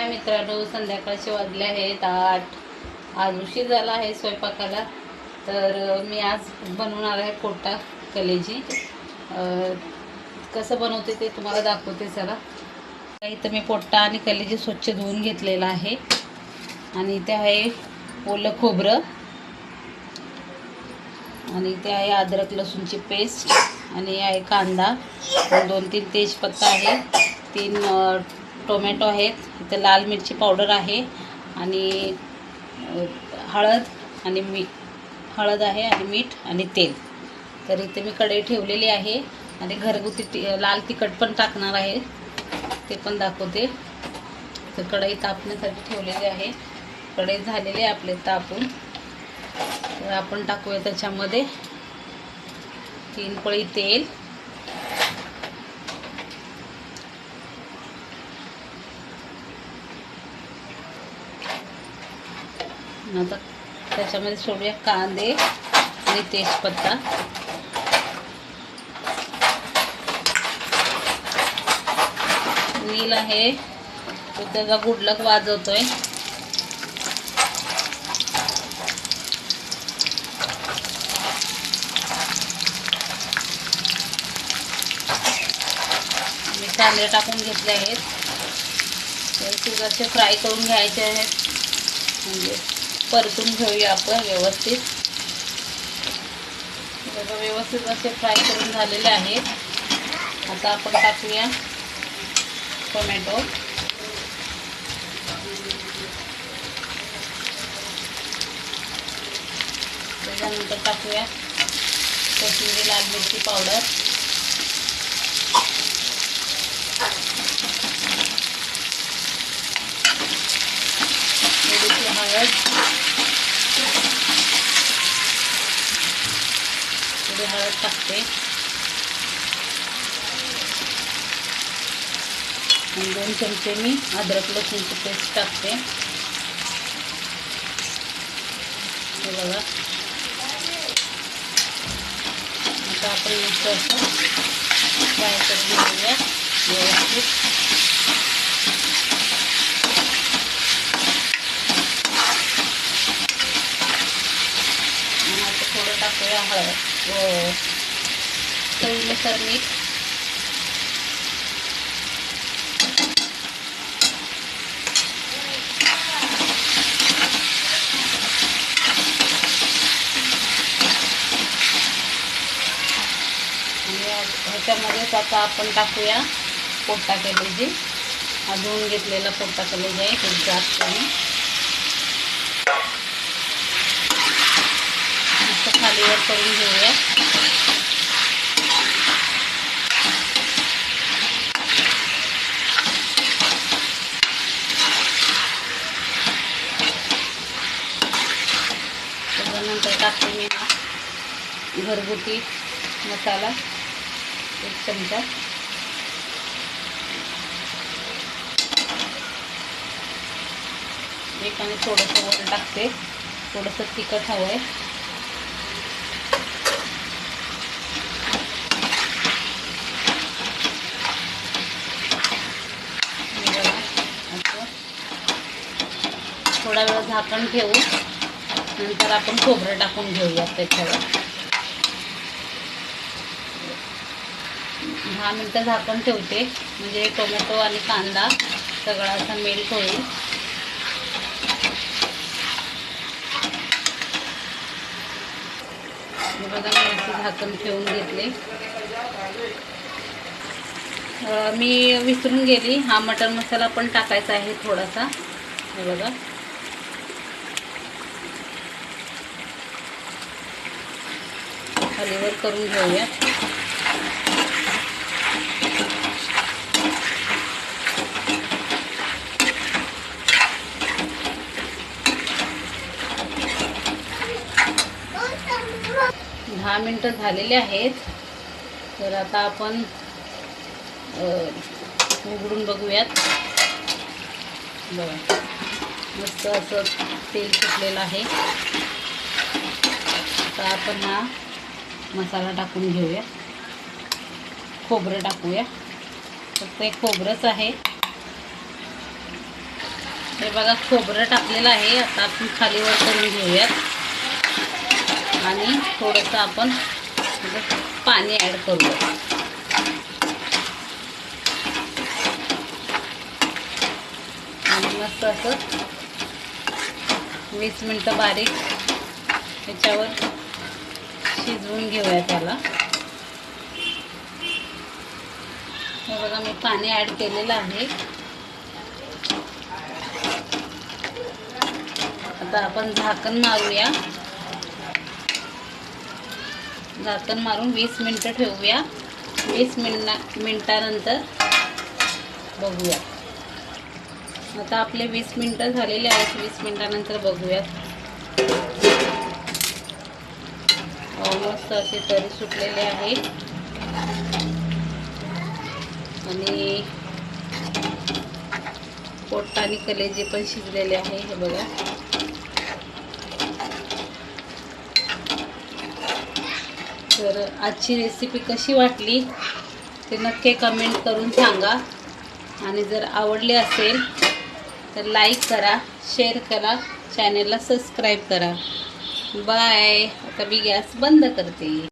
मित्रांनो, संध्याकाळचे वाजले आहेत 8. आज उशीर झाला आहे स्वयंपाकाला. तर मी आज बनवणार आहे पोट्टा कलेजी. कसं बनवते ते तुम्हाला दाखवते. चला, इथं मी पोट्टा आणि कलेजी स्वच्छ धुवून घेतलेला आहे. आणि इथे आहे ओलं खोबरं, आणि इथे आहे अद्रक लसूणची पेस्ट, आणि आहे कांदा, 2-3 तेजपत्ता आहे, 3 टोमॅटो आहेत, इथं लाल मिरची पावडर आहे, आणि हळद आहे, आणि मीठ आणि तेल. तर इथे मी कढई ठेवलेली आहे, आणि घरगुती लाल तिखट पण टाकणार आहे, ते पण दाखवते. तर कढई तापण्यासाठी ठेवलेली आहे. कढई झालेली आहे आपले तापून. तर आपण टाकूया त्याच्यामध्ये 3 पळी तेल, आता त्याच्यामध्ये सोडूया कांदे आणि तेजपत्ता. नील आहे तो त्याचा गुडलक वाजवतोय. मी कांदे टाकून घेतले आहेत. तर असे फ्राय करून घ्यायचे आहेत, म्हणजे परतून घेऊया आपण व्यवस्थित. व्यवस्थित असे फ्राय करून झालेले आहेत. आता आपण टाकूया टोमॅटो, त्याच्यानंतर टाकूया कश्मीरी लाल मिरची पावडर, थोडीशी हळद, थोडी हळद टाकते, आणि 2 चमचे मी अद्रक लसूणची पेस्ट टाकते. हे बघा, आता आपण मस्त असं फ्राय करून घेऊया व्यवस्थित. आणि आता थोडं टाकूया हळद व चवीनुसार मीठ. ह्याच्यामध्येच आता आपण टाकूया पोट्टा कलेजी. हा धुवून घेतलेला पोट्टा कलेजी आहे, खूप जास्त आहे. मस्त खालीवर करून घेऊया. त्याच्यानंतर टाकते मी घरगुती मसाला 1 चमचा, आणि थोडंसं वर टाकते. थोडंसं तिखट हवं आहे. थोडा वेळ झाकण ठेवू, नंतर आपण खोबरं टाकून घेऊया त्याच्यावर. 10 मिनटं झाकण ठेवते, म्हणजे टोमॅटो आणि कांदा सगळा असा मेल्ट होईल. बघा, मी असं झाकण ठेवून घेतले. मी विसरून गेली, हा मटण मसाला पण टाकायचा आहे थोडासा. हे बघा, खालीवर करून घेऊया. दहा मिनटं झालेले आहेत. तर आता आपण उघडून बघूयात. बघा, मस्त असं तेल सुटलेलं आहे. आता आपण हा मसाला टाकून घेऊया. खोबरं टाकूया, फक्त एक खोबरंच आहे. हे बघा खोबरं टाकलेलं आहे. आता आपण खालीवर करून घेऊयात आणि थोडंसं आपण पाणी ॲड करूया. आणि मस्त असं 20 मिनटं बारीक ह्याच्यावर शिजवून घेऊया त्याला. हे बघा मी पाणी ॲड केलेलं आहे. आता आपण झाकण मारूया. झाकण मारून 20 मिनटं ठेवूया. 20 मिनटानंतर बघूया. आता आपले 20 मिनटं झालेले आहेत. 20 मिनटानंतर बघूयात. मस्त असे तरी सुटलेले आहे आणि पोट आणि कलेजे पण शिजलेले आहे. हे बघा. तर आजची रेसिपी कशी वाटली ते नक्की कमेंट करून सांगा. आणि जर आवडली असेल तर लाईक करा, शेअर करा, चॅनलला सबस्क्राईब करा. बाय. आता मी गॅस बंद करते.